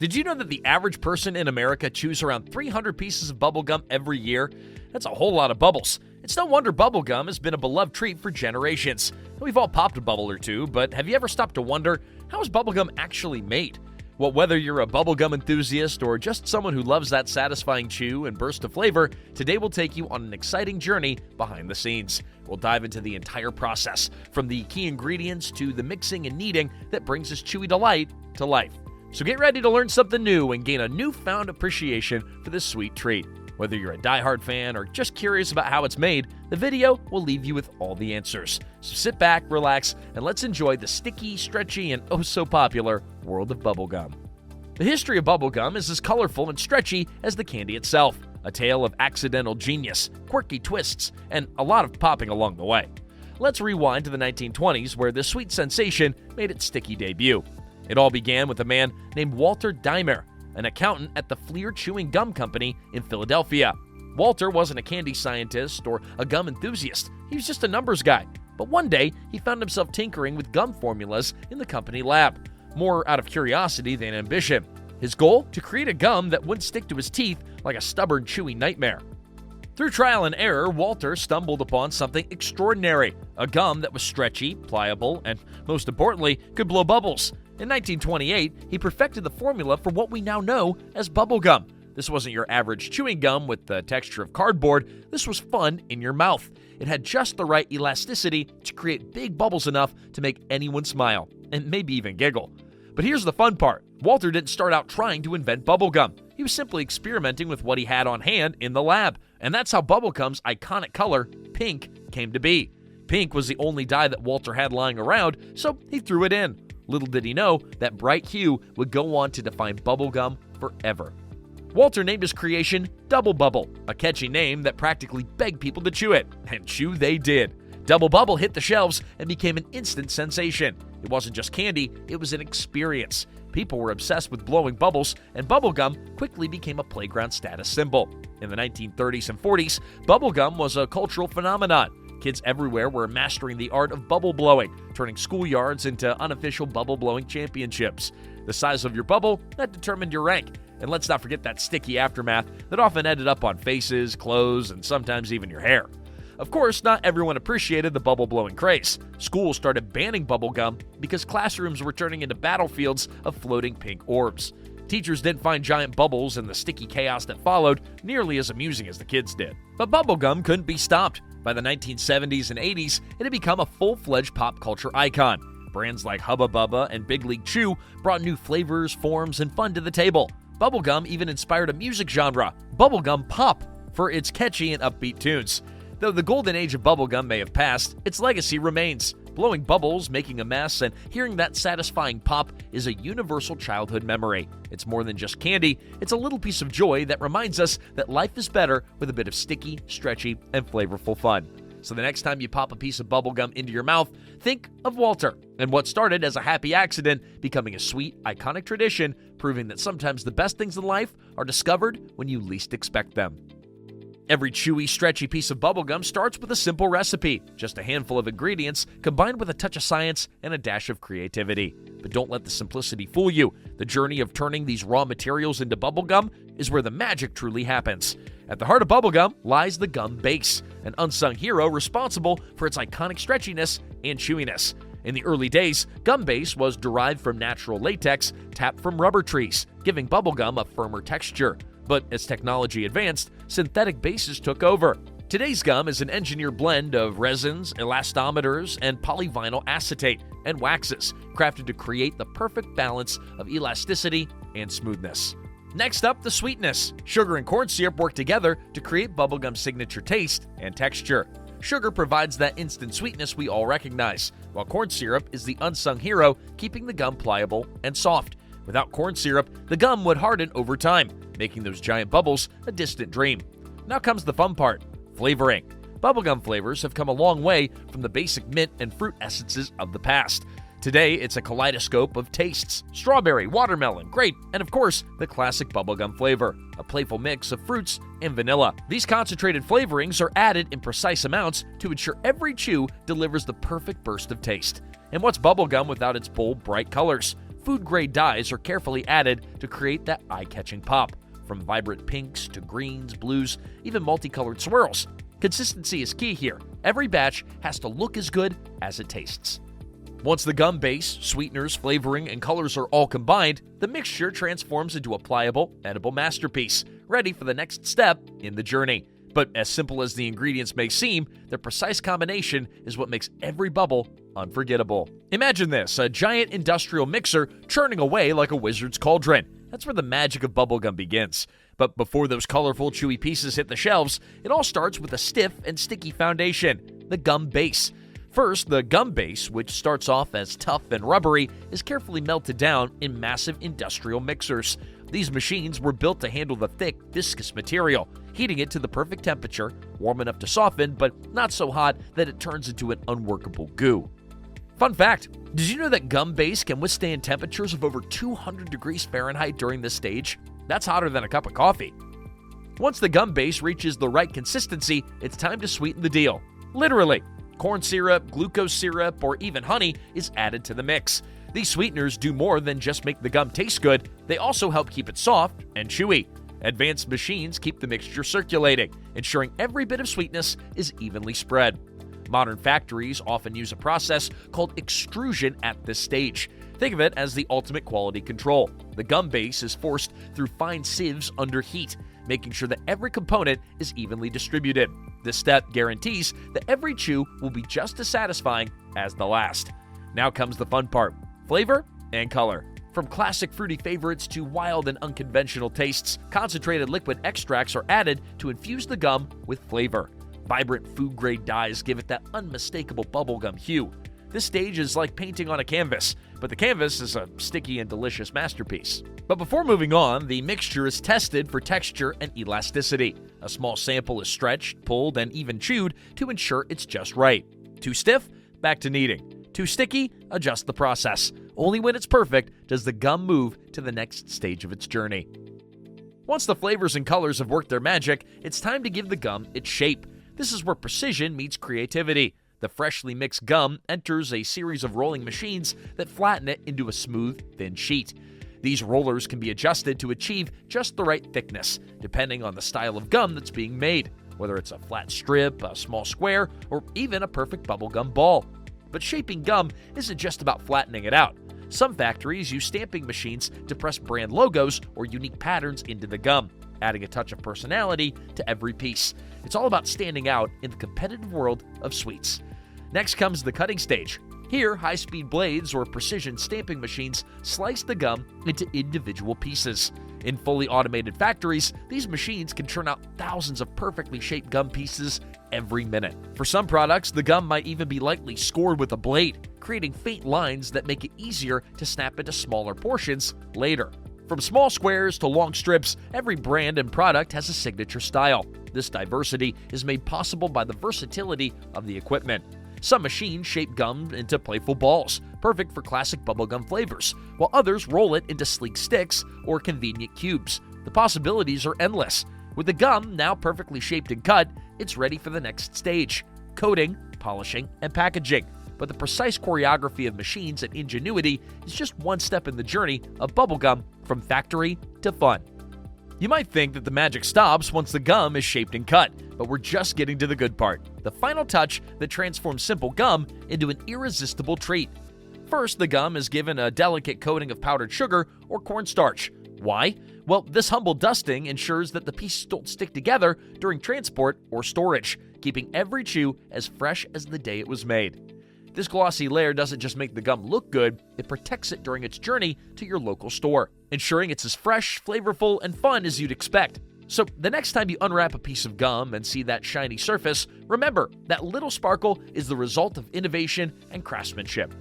Did you know that the average person in America chews around 300 pieces of bubblegum every year? That's a whole lot of bubbles. It's no wonder bubblegum has been a beloved treat for generations. We've all popped a bubble or two, but have you ever stopped to wonder, how is bubblegum actually made? Well, whether you're a bubblegum enthusiast or just someone who loves that satisfying chew and burst of flavor, today we'll take you on an exciting journey behind the scenes. We'll dive into the entire process, from the key ingredients to the mixing and kneading that brings this chewy delight to life. So get ready to learn something new and gain a newfound appreciation for this sweet treat. Whether you're a diehard fan or just curious about how it's made, the video will leave you with all the answers. So sit back, relax, and let's enjoy the sticky, stretchy, and oh so popular world of bubblegum. The history of bubblegum is as colorful and stretchy as the candy itself, a tale of accidental genius, quirky twists, and a lot of popping along the way. Let's rewind to the 1920s, where this sweet sensation made its sticky debut. It all began with a man named Walter Daimer, an accountant at the Fleer Chewing Gum Company in Philadelphia. Walter wasn't a candy scientist or a gum enthusiast. He was just a numbers guy. But one day, he found himself tinkering with gum formulas in the company lab, more out of curiosity than ambition. His goal? To create a gum that wouldn't stick to his teeth like a stubborn, chewy nightmare. Through trial and error, Walter stumbled upon something extraordinary, a gum that was stretchy, pliable, and most importantly, could blow bubbles. In 1928, he perfected the formula for what we now know as bubblegum. This wasn't your average chewing gum with the texture of cardboard. This was fun in your mouth. It had just the right elasticity to create big bubbles enough to make anyone smile, and maybe even giggle. But here's the fun part. Walter didn't start out trying to invent bubblegum. He was simply experimenting with what he had on hand in the lab. And that's how bubblegum's iconic color, pink, came to be. Pink was the only dye that Walter had lying around, so he threw it in. Little did he know that bright hue would go on to define bubblegum forever. Walter named his creation Double Bubble, a catchy name that practically begged people to chew it, and chew they did. Double Bubble hit the shelves and became an instant sensation. It wasn't just candy, it was an experience. People were obsessed with blowing bubbles, and bubblegum quickly became a playground status symbol. In the 1930s and 40s, bubblegum was a cultural phenomenon. Kids everywhere were mastering the art of bubble blowing, turning schoolyards into unofficial bubble blowing championships. The size of your bubble, that determined your rank. And let's not forget that sticky aftermath that often ended up on faces, clothes, and sometimes even your hair. Of course, not everyone appreciated the bubble blowing craze. Schools started banning bubblegum because classrooms were turning into battlefields of floating pink orbs. Teachers didn't find giant bubbles and the sticky chaos that followed nearly as amusing as the kids did. But bubblegum couldn't be stopped. By the 1970s and 80s, it had become a full-fledged pop culture icon. Brands like Hubba Bubba and Big League Chew brought new flavors, forms, and fun to the table. Bubblegum even inspired a music genre, bubblegum pop, for its catchy and upbeat tunes. Though the golden age of bubblegum may have passed, its legacy remains. Blowing bubbles, making a mess, and hearing that satisfying pop is a universal childhood memory. It's more than just candy, it's a little piece of joy that reminds us that life is better with a bit of sticky, stretchy, and flavorful fun. So the next time you pop a piece of bubblegum into your mouth, think of Walter and what started as a happy accident becoming a sweet, iconic tradition, proving that sometimes the best things in life are discovered when you least expect them. Every chewy, stretchy piece of bubblegum starts with a simple recipe, just a handful of ingredients combined with a touch of science and a dash of creativity. But don't let the simplicity fool you. The journey of turning these raw materials into bubblegum is where the magic truly happens. At the heart of bubblegum lies the gum base, an unsung hero responsible for its iconic stretchiness and chewiness. In the early days, gum base was derived from natural latex tapped from rubber trees, giving bubblegum a firmer texture. But as technology advanced, synthetic bases took over. Today's gum is an engineered blend of resins, elastometers, and polyvinyl acetate and waxes, crafted to create the perfect balance of elasticity and smoothness. Next up, the sweetness. Sugar and corn syrup work together to create bubblegum's signature taste and texture. Sugar provides that instant sweetness we all recognize, while corn syrup is the unsung hero, keeping the gum pliable and soft. Without corn syrup, the gum would harden over time, making those giant bubbles a distant dream. Now comes the fun part, flavoring. Bubblegum flavors have come a long way from the basic mint and fruit essences of the past. Today, it's a kaleidoscope of tastes: strawberry, watermelon, grape, and of course, the classic bubblegum flavor, a playful mix of fruits and vanilla. These concentrated flavorings are added in precise amounts to ensure every chew delivers the perfect burst of taste. And what's bubblegum without its bold, bright colors? food-grade dyes are carefully added to create that eye-catching pop, from vibrant pinks to greens, blues, even multicolored swirls. Consistency is key here. Every batch has to look as good as it tastes. Once the gum base, sweeteners, flavoring, and colors are all combined, the mixture transforms into a pliable, edible masterpiece, ready for the next step in the journey. But as simple as the ingredients may seem, their precise combination is what makes every bubble unforgettable. Imagine this, a giant industrial mixer churning away like a wizard's cauldron. That's where the magic of bubblegum begins. But before those colorful, chewy pieces hit the shelves, it all starts with a stiff and sticky foundation, the gum base. First, the gum base, which starts off as tough and rubbery, is carefully melted down in massive industrial mixers. These machines were built to handle the thick, viscous material, heating it to the perfect temperature, warm enough to soften, but not so hot that it turns into an unworkable goo. Fun fact, did you know that gum base can withstand temperatures of over 200 degrees Fahrenheit during this stage? That's hotter than a cup of coffee. Once the gum base reaches the right consistency, it's time to sweeten the deal. Literally. Corn syrup, glucose syrup, or even honey is added to the mix. These sweeteners do more than just make the gum taste good, they also help keep it soft and chewy. Advanced machines keep the mixture circulating, ensuring every bit of sweetness is evenly spread. Modern factories often use a process called extrusion at this stage. Think of it as the ultimate quality control. The gum base is forced through fine sieves under heat, making sure that every component is evenly distributed. This step guarantees that every chew will be just as satisfying as the last. Now comes the fun part, flavor and color. From classic fruity favorites to wild and unconventional tastes, concentrated liquid extracts are added to infuse the gum with flavor. Vibrant food-grade dyes give it that unmistakable bubblegum hue. This stage is like painting on a canvas, but the canvas is a sticky and delicious masterpiece. But before moving on, the mixture is tested for texture and elasticity. A small sample is stretched, pulled, and even chewed to ensure it's just right. Too stiff? Back to kneading. Too sticky? Adjust the process. Only when it's perfect does the gum move to the next stage of its journey. Once the flavors and colors have worked their magic, it's time to give the gum its shape. This is where precision meets creativity. The freshly mixed gum enters a series of rolling machines that flatten it into a smooth, thin sheet. These rollers can be adjusted to achieve just the right thickness, depending on the style of gum that's being made, whether it's a flat strip, a small square, or even a perfect bubblegum ball. But shaping gum isn't just about flattening it out. Some factories use stamping machines to press brand logos or unique patterns into the gum, adding a touch of personality to every piece. It's all about standing out in the competitive world of sweets. Next comes the cutting stage. Here, high-speed blades or precision stamping machines slice the gum into individual pieces. In fully automated factories, these machines can churn out thousands of perfectly shaped gum pieces every minute. For some products, the gum might even be lightly scored with a blade, creating faint lines that make it easier to snap into smaller portions later. From small squares to long strips, every brand and product has a signature style. This diversity is made possible by the versatility of the equipment. Some machines shape gum into playful balls, perfect for classic bubblegum flavors, while others roll it into sleek sticks or convenient cubes. The possibilities are endless. With the gum now perfectly shaped and cut, it's ready for the next stage: coating, polishing, and packaging. But the precise choreography of machines and ingenuity is just one step in the journey of bubblegum from factory to fun. You might think that the magic stops once the gum is shaped and cut, but we're just getting to the good part, the final touch that transforms simple gum into an irresistible treat. First, the gum is given a delicate coating of powdered sugar or cornstarch. Why? Well, this humble dusting ensures that the pieces don't stick together during transport or storage, keeping every chew as fresh as the day it was made. This glossy layer doesn't just make the gum look good, it protects it during its journey to your local store, ensuring it's as fresh, flavorful, and fun as you'd expect. So the next time you unwrap a piece of gum and see that shiny surface, remember that little sparkle is the result of innovation and craftsmanship.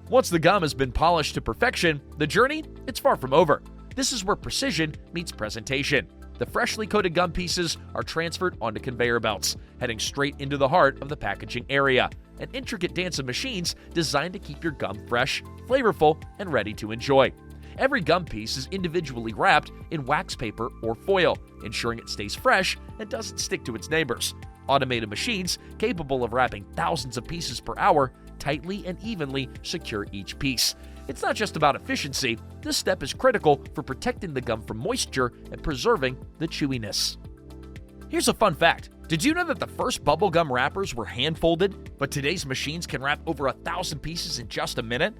Once the gum has been polished to perfection, the journey, it's far from over. This is where precision meets presentation. The freshly coated gum pieces are transferred onto conveyor belts, heading straight into the heart of the packaging area. An intricate dance of machines designed to keep your gum fresh, flavorful, and ready to enjoy. Every gum piece is individually wrapped in wax paper or foil, ensuring it stays fresh and doesn't stick to its neighbors. Automated machines, capable of wrapping thousands of pieces per hour, tightly and evenly secure each piece. It's not just about efficiency. This step is critical for protecting the gum from moisture and preserving the chewiness. Here's a fun fact. Did you know that the first bubblegum wrappers were hand-folded, but today's machines can wrap over 1,000 pieces in just a minute?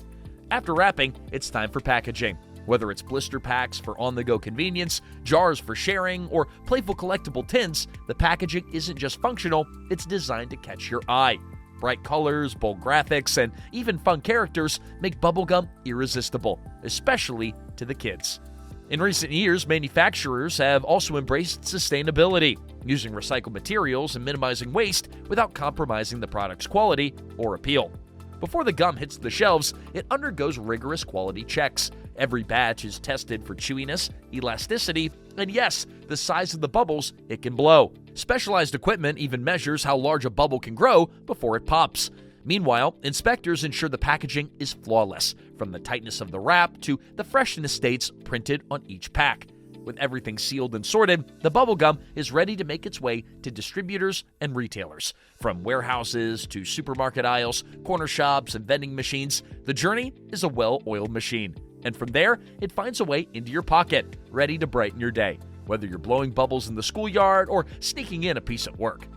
After wrapping, it's time for packaging. Whether it's blister packs for on-the-go convenience, jars for sharing, or playful collectible tins, the packaging isn't just functional, it's designed to catch your eye. Bright colors, bold graphics, and even fun characters make bubblegum irresistible, especially to the kids. In recent years, manufacturers have also embraced sustainability, using recycled materials and minimizing waste without compromising the product's quality or appeal. Before the gum hits the shelves, it undergoes rigorous quality checks. Every batch is tested for chewiness, elasticity, and yes, the size of the bubbles it can blow. Specialized equipment even measures how large a bubble can grow before it pops. Meanwhile, inspectors ensure the packaging is flawless, from the tightness of the wrap to the freshness dates printed on each pack. With everything sealed and sorted, the bubblegum is ready to make its way to distributors and retailers. From warehouses to supermarket aisles, corner shops, and vending machines, the journey is a well-oiled machine. And from there, it finds a way into your pocket, ready to brighten your day, whether you're blowing bubbles in the schoolyard or sneaking in a piece at work.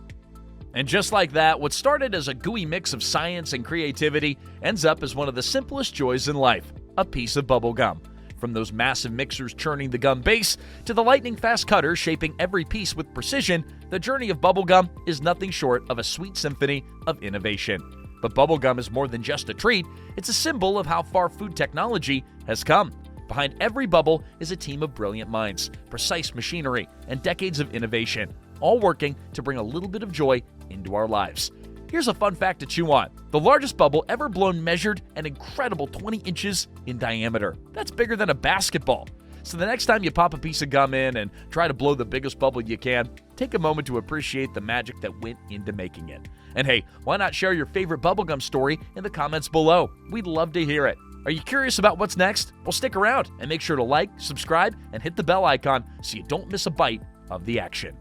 And just like that, what started as a gooey mix of science and creativity ends up as one of the simplest joys in life, a piece of bubble gum. From those massive mixers churning the gum base to the lightning-fast cutters shaping every piece with precision, the journey of bubblegum is nothing short of a sweet symphony of innovation. But bubblegum is more than just a treat, it's a symbol of how far food technology has come. Behind every bubble is a team of brilliant minds, precise machinery, and decades of innovation, all working to bring a little bit of joy into our lives. Here's a fun fact to chew on. The largest bubble ever blown measured an incredible 20 inches in diameter. That's bigger than a basketball. So the next time you pop a piece of gum in and try to blow the biggest bubble you can, take a moment to appreciate the magic that went into making it. And hey, why not share your favorite bubblegum story in the comments below? We'd love to hear it. Are you curious about what's next? Well, stick around and make sure to like, subscribe, and hit the bell icon so you don't miss a bite of the action.